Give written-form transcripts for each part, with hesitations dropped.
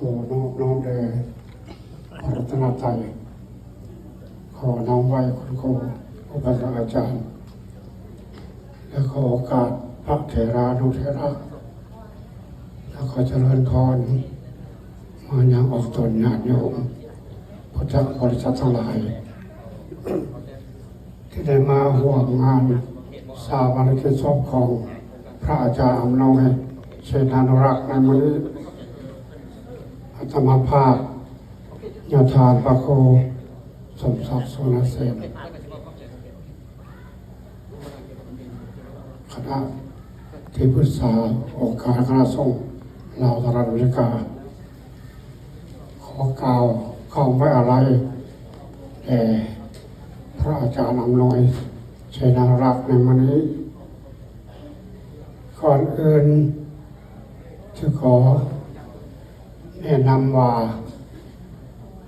ขอน้อมแด่พระรัตนตรัยขอน้อมไหว้คุณครูผู้บรรดาอาจารย์และขอโอกาสพระเถรานุเถระและขอเจริญพรมายังออกตนญาติโยมพุทธบริษัททั้งหลายที่ได้มาร่วมงานสาบานกิจศพของพระอาจารย์อำนวยเชนานุรักษ์ในมื้อนี้อาตมาภาพญาทานพระครูสมศักดิ์สุนเสนคณะที่ปรึกษาองค์การคณะสงฆ์ลาวสหรัฐอเมริกาขอกล่าวคำไว้อะไรแด่พระอาจารย์อำนวยเชนานุรักษ์ในมื้อนี้ก่อนอื่นจะขอแนะนำว่า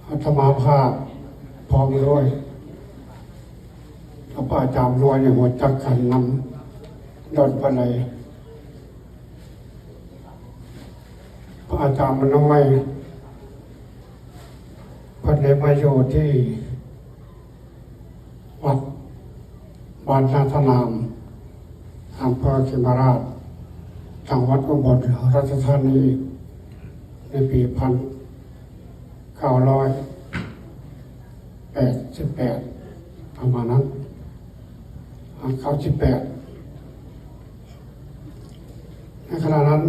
อาตมาภาพพร้อมด้วยพระอาจารย์รวยในหัวจักกันนำดอนปะเลยพระอาจารย์มันน้อยพันเลยมาอยู่ที่วัดบ้านนาธนามอำเภอเขมราชจังหวัดอุบลราชธานีในปี1988ประมาณนั้น98ในขณะนั้น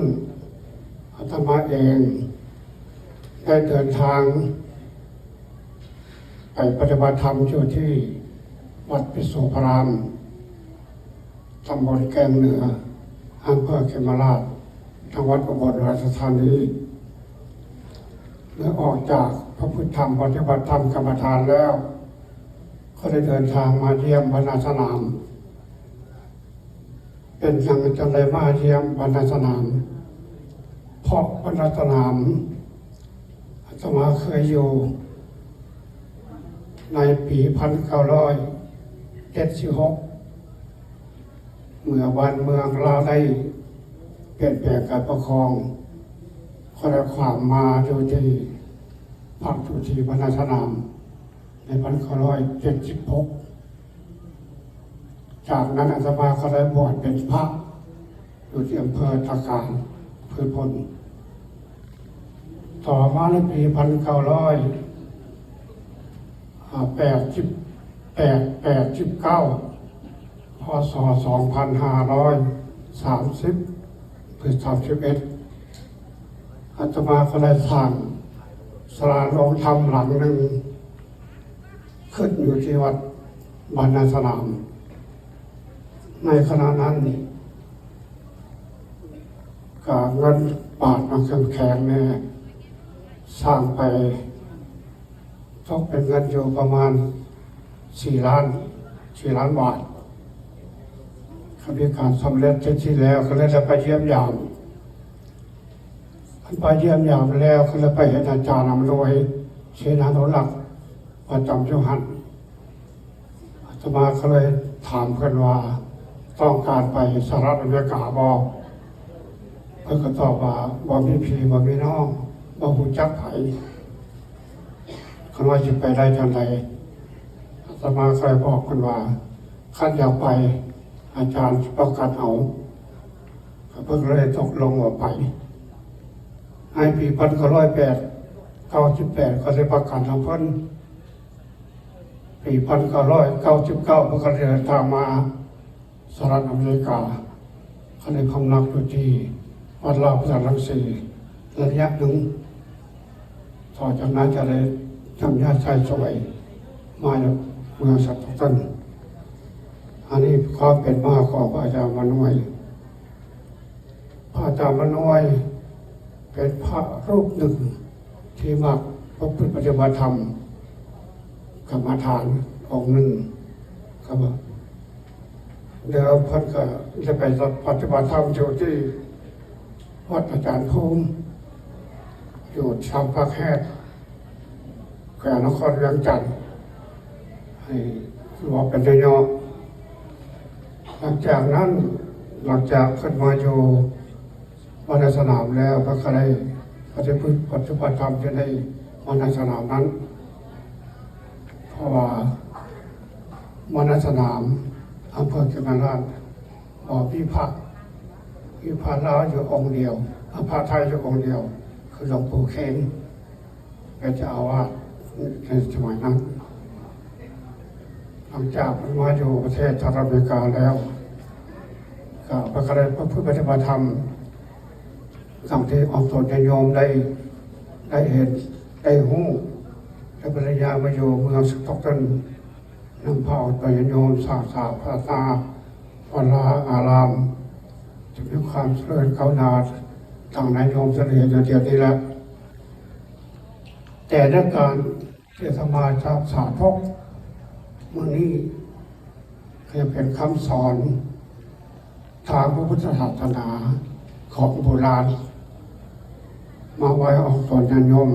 อาตมาเองได้เดินทางไปปฏิบัติธรรมอยู่ที่วัดปิโสพารามตำบลแกงเหนืออำเภอเขมราชจังหวัดอุบลราชธานีเมื่อออกจากพระพุทธธรรมปฏิบัติธรรมกรรมฐานแล้วก็ได้เดินทางมาเยี่ยมบรรณาสนามเป็นอย่างจังไรมาเยี่ยมบรรณาสนามเพราะบรรณาสนามอาตมาเคยอยู่ในปี1976เมื่อบ้านเมืองเราได้เปลี่ยนแปลงการปกครองขอได้ความมาอยู่ที่พักอยู่ที่บรรณาสนามใน1976จากนั้นอาตมาก็ได้บวชเป็นพระอยู่ที่อำเภอตะการพืชผลต่อมาในปี1989พศ2530หรือ31อาตมาก็ได้สร้างศาลาโรงธรรมหลังหนึ่งขึ้นอยู่ที่วัดบรรณาสนามในขณะนั้นก็เงินบาทมาแข็งเนี่ยสร้างไปต้องเป็นเงินอยู่ประมาณ4 ล้านบาทเขามีการสำเร็จที่แล้วก็เลยจะไปเยี่ยมยามไปเยี่ยมยามแล้วก็เลยไปเห็นอาจารย์อำนวยเชนานุรักษ์ประจำจังหวัดอาตมาก็เลยถามเพื่อนว่าต้องการไปสหรัฐอเมริกาบ่เพื่อนก็ตอบว่าบ่มีพี่บ่มีน้องบ่รู้จักไผคันว่าจะไปได้จังไดอาตมาเคยบอกเพิ่นว่าคันอยากไปอาจารย์ประกาศเอาเพิ่งเลยตกลงว่าไปในปี1998ก็ได้ประกาศของเพิ่นปี1999เพิ่นก็เดินทางมาสหรัฐอเมริกาเขาได้พำนักอยู่ที่วัดลาวพระรังสีระยะหนึ่งต่อจากนั้นจะได้จำญาติชายสวยมาจากเมืองสัตตันอันนี้ความเป็นมาของพระอาจารย์มนวยพระอาจารย์มนวยเป็นพระรูปหนึ่งที่มักประพฤติปฏิบัติธรรมกรรมฐานองค์หนึ่งครับเดี๋ยวพันก็จะไปปฏิบัติธรรมอยู่ที่วัดอาจารย์ภูมิอยู่ชาวภาคแฮดแขวงนครเวียงจันทร์ให้บอกเป็นย่อหลังจากนั้นขึ้นมาอยู่บรรณาสนามแล้วก็ได้ ปฏิบัติธรรมอยู่ในมณฑสนามนั้นเพราะว่ามณฑสนามอำเภอเขมราชพิพระลาวอยู่องค์เดียวพระไทยอยู่องค์เดียวคือหลวงปู่เข็มเป็นเจ้าอาวาสในสมัยนั้นหลังจากมาอยู่ประเทศสหรัฐอเมริกาแล้วก็ประกาศพระพุทธปฏิบัติธรรมสังที่ออกตนญาติโยมได้เห็นได้หู้ได้ปริญญามาอยู่เมืองสต็อกตันนำพาไปญาติโยมศาสนาภาษาวัดอารามจะมีความเจริญก้าวหน้าทางนายโยมเสด็จเดียวนี้แล้วแต่ในการที่สมาธิสาธกเมื่อนี้ก็เป็นคำสอนทางพระพุทธศาสนาของโบราณมาไว้ออกตนญาติโยม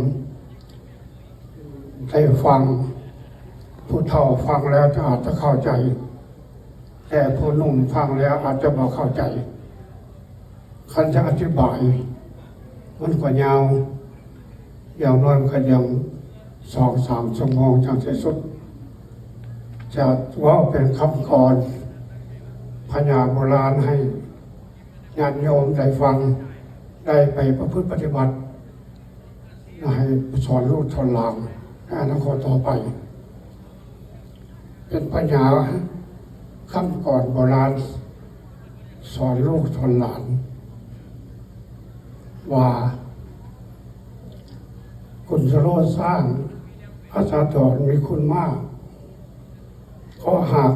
ได้ฟังผู้เฒ่าฟังแล้วจะอาจจะเข้าใจแต่ผู้หนุ่มฟังแล้วอาจจะไม่เข้าใจคันจะอธิบายมันก็ยาวอย่างน้อยก็ยัง2-3 ชั่วโมงจังที่สุดจะว่าเป็นคำกรพญาโบราณให้ญาติโยมได้ฟังได้ไปประพฤติปฏิบัติให้สอนลูกสอนหลานในอนาคตต่อไปเป็นปัญญาคำก่อนโบราณสอนลูกสอนหลานว่าคุณสโลสร้างพระสาธรมีคุณมากก็หาก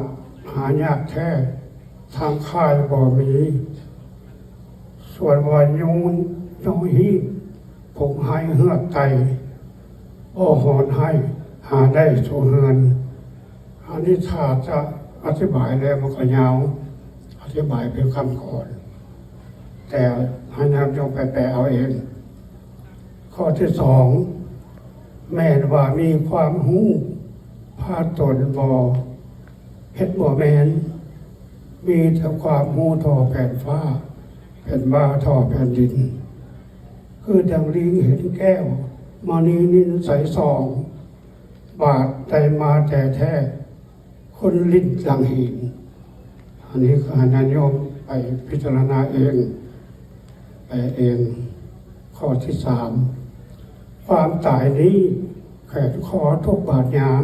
หายากแท้ทางค่ายบ่มีส่วนวันยูนยองฮีผมให้เหือกไตโอหอนให้หาได้โชเฮือนอันนี้ถ้าจะอธิบายแล้วมันก็ยาวอธิบายเป็นคำก่อนแต่ให้นำยงไปแปลเอาเองข้อที่2แม่นว่ามีความหู้พาตนบ่เฮ็ดบ่แม่นมีแต่ความหู้ท่อแผ่นฟ้าแผ่นบ้าท่อแผ่นดินคือดังลิงเห็นแก้วมานีนินใสบาดใจมาแต่แท้คนลิ้นหลังหินอันนี้ก็ให้ญาติโยมไปพิจารณาเองไปเองข้อที่3ความตายนี้แขนคอทุกบาดหยาง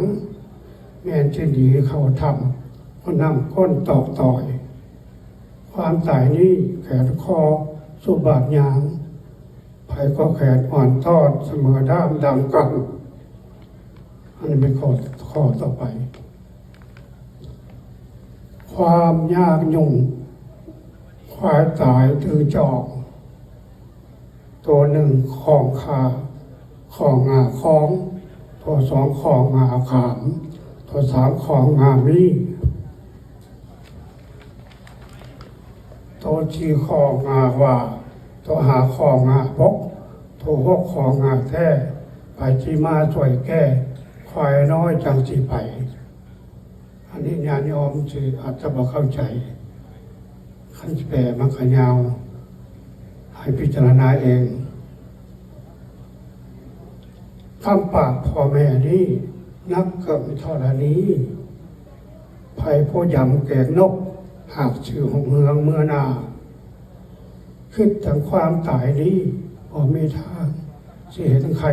แม่นจะหนีเข้าทำก็นำก้นตอกต่อยความตายนี้แขนคอสุบาดหยางไผก็แขนอ่อนทอดเสมอด้ามดำกันอันนี้เป็นข้อต่อไปความยากยุ่งควายตายถือจอกตัว1ของขาของงาของตัว2ของงาขามตัว3ของงามีตัว4ของงาว่าตัว5ของงาบกตัว6ของงาแท้ไปที่มาช่วยแก้ควายน้อยจังสิไปอันนี้ญาติโยมอาจจะบ่เข้าใจขั้นแปลมันก็ยาวให้พิจารณาเองคำปากพ่อแม่นี้นักเกิดเท่านี้ภัยผู้ยำแกงนกหากชื่อของเมืองเมื่อนาคิดถึงความตายนี้บ่มีทางสิเห็นใคร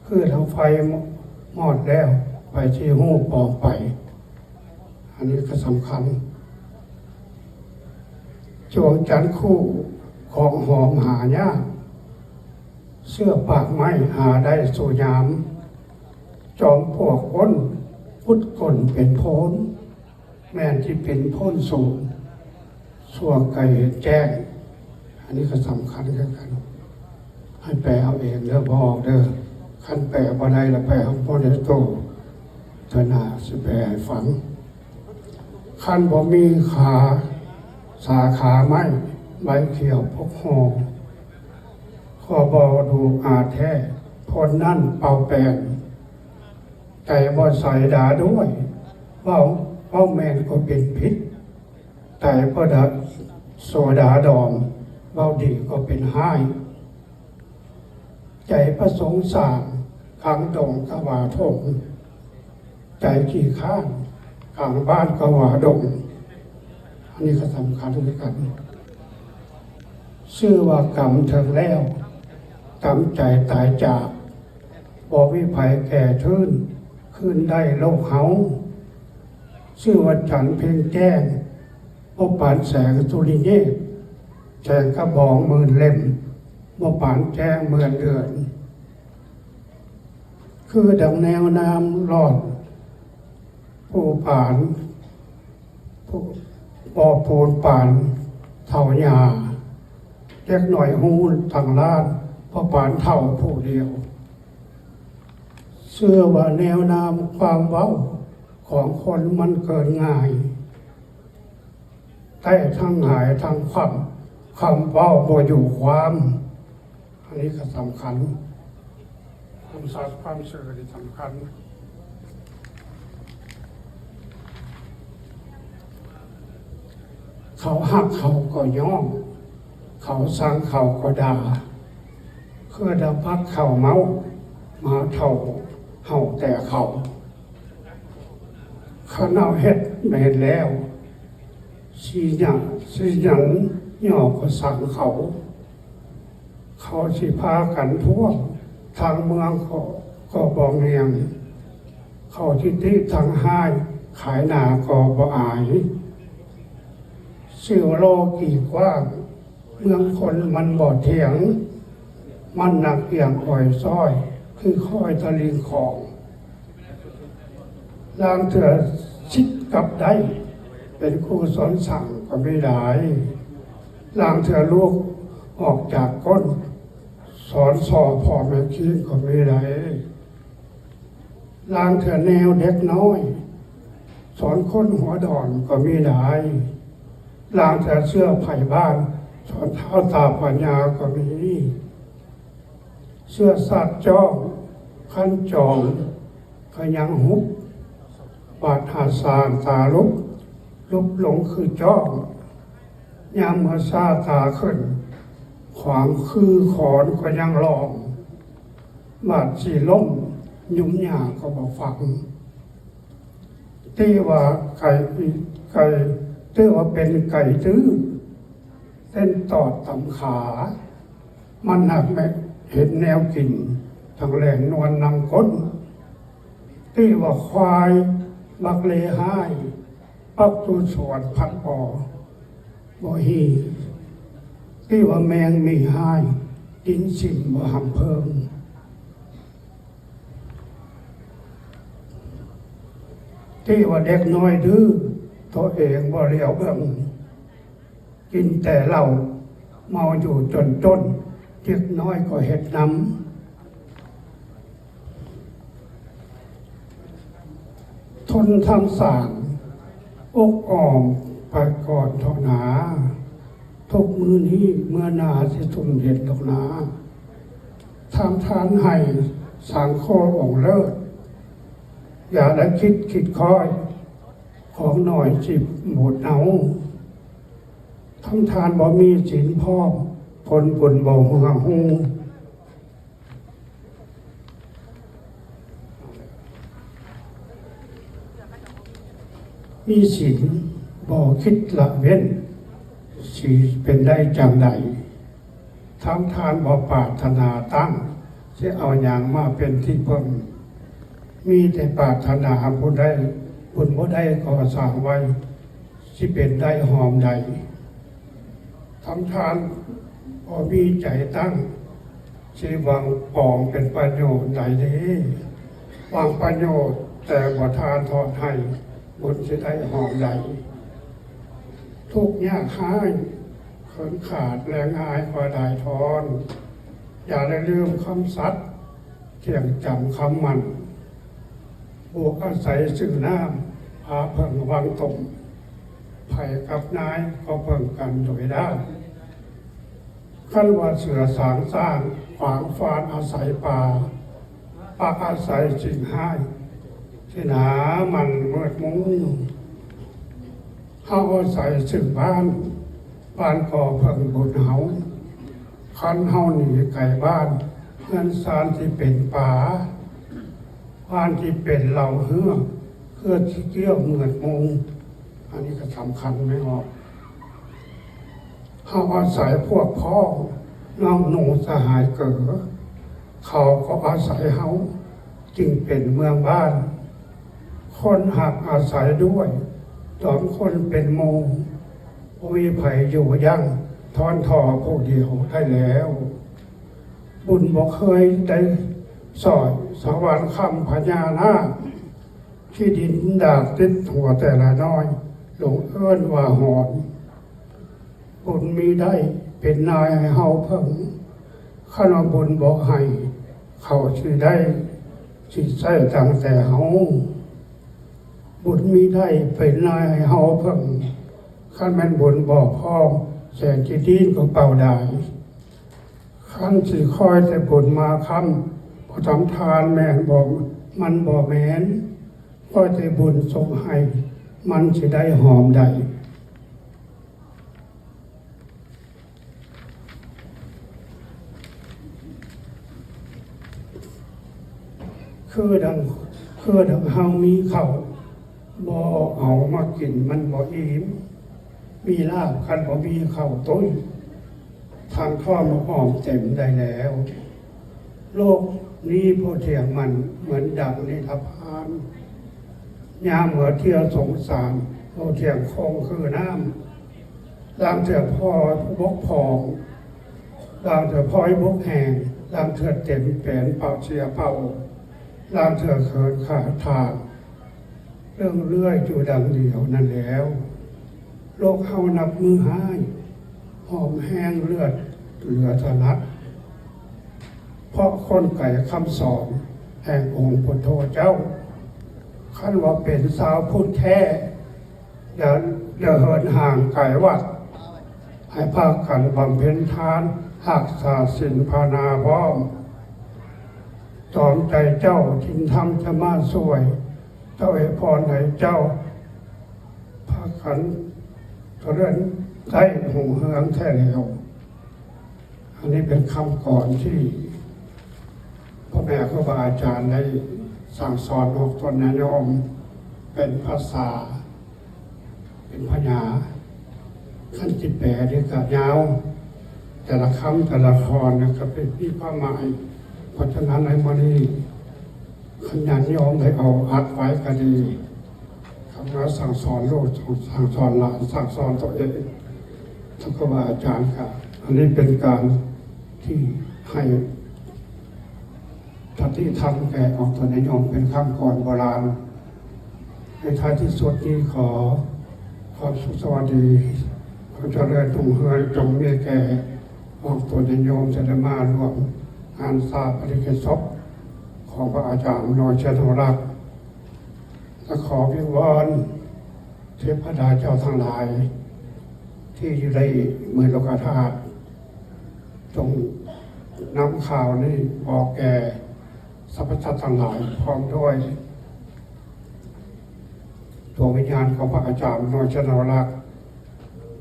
คือทางไฟมอดแล้วไปที่หูปอไปอันนี้ก็สำคัญจวงจันทร์คู่ของหอมหายากเสื้อปากไม้หาได้สู่ยามจอมพวกพ้นพุทธกลเป็นโพนแม่นที่เป็นโพนสูงส่วงไก่แจ้งอันนี้ก็สำคัญกันให้แปลเอาเองเด้อบอกเด้อขั้นแปลบ่ได้ละแปลของพ่อเดชโตเถนาสิแปลให้ฟังขั้นบ่มีขาสาขาไม้ใบเขียวพกหอข้อบอดูอาแท้พนนั่นเป่าแปลงใจบ่ใส่ดาด้วยเว้าแมนก็เป็นพิษแต่บ่ดาโซดาดอมเว้าดีก็เป็นห้าย ใจประสงค์สร้างกลางดงกว่าทงใจขี้ข้านกลางบ้านกว่าดงอันนี้ก็สำคัญด้วยกันชื่อว่ากรรมถึงแล้วกรรมใจตายจากบ่วิภัยแก่ทื่นขึ้นได้โลกเฮาชื่อว่าฉันเพ่งแจ้งบ่ปานแสงสุริเยศแสงกระบองหมื่นเล่มบ่ปานแจ้งเหมือนเดือนคือดังแนวน้ำรอดผู้ป่านผู้บ่อปูนป่านเท่าหญ้าเล็กหน่อยหูทางล้านพอป่านเท่าผู้เดียวเชื่อว่าแนวน้ำความเว้าของคนมันเกิดง่ายแต่ทั้งหายทั้งคำเว้าบ่อยู่ความอันนี้ก็สำคัญความสัตย์ความเชื่อที่สำคัญเขาหักเขาก็ย่อมเขาสั่งเขาก็ด่าเพื่อดาพักเขาเมามาเท่าเห่าแต่เขาข้าเน่าเฮ็ดไม่เห็นแล้วสีหยังย่อก็สั่งเขาสิพากันทั่วทางเมืองก็บองเรียงเขาที่ทางห้ายขายหนาก็บ่อายเสื่อโลกี่กว้างเมืองคนมันบ่เถียงมันหนักเอียงอ่อยซ้อยคือค่อยตะลิงของลางเถื่อชิดกับได้เป็นครูสอนสั่งก็ไม่ได้ลางเถื่อลูกออกจากก้นสอนสอบพ่อแม่คิดก็ไม่ได้ลางเถื่อแนวเด็กน้อยสอนคนหัวดอนก็ไม่ได้ลางเถื่อเสื้อไผ่บ้านสอนเท้าตาปัญญาก็มีเสื้อสัตว์จ้องขั้นจองขยังหุบบาดหาสารตาลุบหลงคือจ้องยามเมื่อซาตาขึ้นขวางคือขอนก็ยังลองบาดสีล้มยุ่มหยาก็บอกฟังที่ว่าไก่ที่ว่าเป็นไก่ตื้อเส้นตอดต่ำขามันหนักไหมเห็นแนวกินทางแหล่งนวลนำก้นที่ว่าควายบักเลห้ายปักตูสวนพัดบ่ฮีที่ว่าแมงมีห้ายดินสิมบ่หำเพิงที่ว่าเด็กน้อยดื้อตัวเองบ่เลี้ยวเบิ่งกินแต่เหล้าเมาอยู่จนเด็กน้อยก็เฮ็ดน้ำทนทำสางอกอ่อมไปก่อนเท่านาทุกมือนี้เมื่อนาสิทุ่มเห็ดดอกนาทำทานให้สังโคองเลิศอย่าได้คิดคอยของหน่อยจิบหมดเอาทำทานบ่มีศีลพ่อผลบุญบ่หัวหูมีศีลบ่คิดละเว้นสิเป็นได้จังใดทำทานบ่ปรารถนาตั้งจะเอาอย่างมาเป็นที่เพิ่มมีแต่ปรารถนาผู้ใดบุญบ่ได้ก็สร้างไว้สิเป็นได้หอมใดทำทานพอมีใจตั้งชีวังปองเป็นประโยชน์ใดนี้วางประโยชน์แต่บ่ทานทอดให้บุญจะได้หอมใดทุกยากหายเขินขาดแรงอายก็ได้ทอนอย่าได้ลืมคำสัตย์เที่ยงจำคำมันบวกอาศัยสื่อน้ำพาเพิ่งวางตมไผ่กับนายก็เพิ่งกันโดยได้ขั้นว่าเสือสางสร้างขวางฟานอาศัยป่าอาศัยสิ่งให้ที่หนามันเมืดมุ้งเขาอาศัยซึ่งบ้านก่อเพิ่งบุญเฮาคันเฮาหนีไก่บ้านเฮ เงินซานที่เป็นป่าบ้านที่เป็นเหล่าเฮือเพื่อที่เกี่ยวเหมือนมุงอันนี้ก็สำคัญไม่ออกเขาอาศัยพวกพ้องน้องหนูสหายเก๋อเขาก็อาศัยเขาจึงเป็นเมืองบ้านคนหักอาศัยด้วยตอนคนเป็นโมงมีไผ่อยู่ยั่งทอนทอผู้เดียวได้แล้ว บุญบอกเคยได้สอยสวรรค์คำพญานาคที่ดินดากติดหัวแต่ละน้อยหลงเอิ้นว่าหอนบุญมีได้เป็นนายให้เฮาเพิ่งข้าบุญบอกให้เขาชื่อได้สิใส่ตั้งแต่เฮาบุญมีได้เป็นนายให้เฮาเพิ่งขั้นแม่นบุญบอกพ่อแสนจีดีนก็เป่าได้ขั้นสิคอยแต่บุญมาคำพอทำทานแม่นบอกมันบอกแม่นคอยแต่บุญส่งให้มันสิได้หอมได้คือดังเฮามีข้าวบ่เอามากินมันบ่อิ่มมีลาบคันบ่มีข้าวต้นทางข้อมาหอมเต็มได้แล้วโลกนี้ผู้เที่ยงมันเหมือนดังนิทานยามเมื่อเที่ยวสงสารผู้เที่ยงคงคือน้ำลางเถื่อพอบกพองลางเถื่อพอยบกแห้งลางเถื่อเต็มแปนเป่าเสียเป่าลางเถื่อเขินขาทางเรื่องเลื่อยอยู่ดังเดียวนั่นแล้วโลกเฮานับมือหายหอมแห้งเลือดเหลือทะลักเพราะคนไก่คำสอนแห่งองค์พุทโธเจ้าขั้นว่าเป็นสาวพุทธแท้อย่าเหินห่างไก่วัดให้ภาคกันบำเพ็ญทานหักษาศีลภาวนาพร้อมตอมใจเจ้าทินธรรมจะมาสวยเจ้าให้พรให้เจ้าภาคกันเรื่องได้หงเฮืองแท้แล้วอันนี้เป็นคำก่อนที่พ่อแม่ครูบาอาจารย์ได้สั่งสอนออกตนนายมเป็นภาษาเป็นพญาขั้นจิตแปรด้วยกับยาวแต่ละคำแต่ละครนะครับเป็นที่ความหมายเพราะฉะนั้นในวันนี้ขยันยอมให้เอาอัดไว้ก็ดีคำว่าสั่งสอนลูกสั่งสอนหลานสั่งสอนตัวเองท่านครูบาอาจารย์ครับอันนี้เป็นการที่ให้ทัศที่ทำแก่ออกตัวนิยมเป็นคำก่อนโบราณในท้ายที่สุดนี้ขอความสุขสวัสดีความเจริญรุ่งเรืองจงมีแก่ออกตัวนิยมจะได้มาร่วมงานสาปฏิกิจศพของพระอาจารย์นอยเชษฐรักษ์และขอวิงวอนเทพดาเจ้าทั้งหลายที่อยู่ในเมืองโลกธาตุจงนำข่าวนี้บอกแก่สรรพสัตว์ทั้งหลายพร้อมด้วยดวงวิญญาณของพระอาจารย์นอยเชษฐรักษ์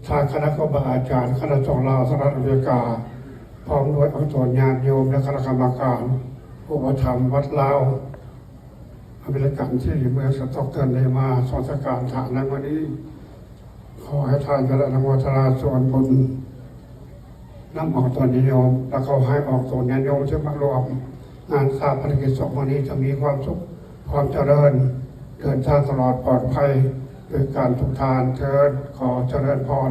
ทางคณะครูบาอาจารย์คณะสงฆ์ลาวสหรัฐอเมริกาพร้อมด้วยอักษรญาติโยมและคณะกรรมการผู้ประธรรมวัดลาวอเมริกันที่เมืองสต็อกเกิลได้มาสอนสการฐานในวันนี้ขอให้ท่านกระนำวัฒนาส่วนบุญนำออกตัวนิยมและเขาให้ออกตัวนิยมที่มารวมงานสาปนกิจศพวันนี้จะมีความสุขความเจริญเดินทางตลอดปลอดภัยโดยการทุกทานเทิดขอเจริญพร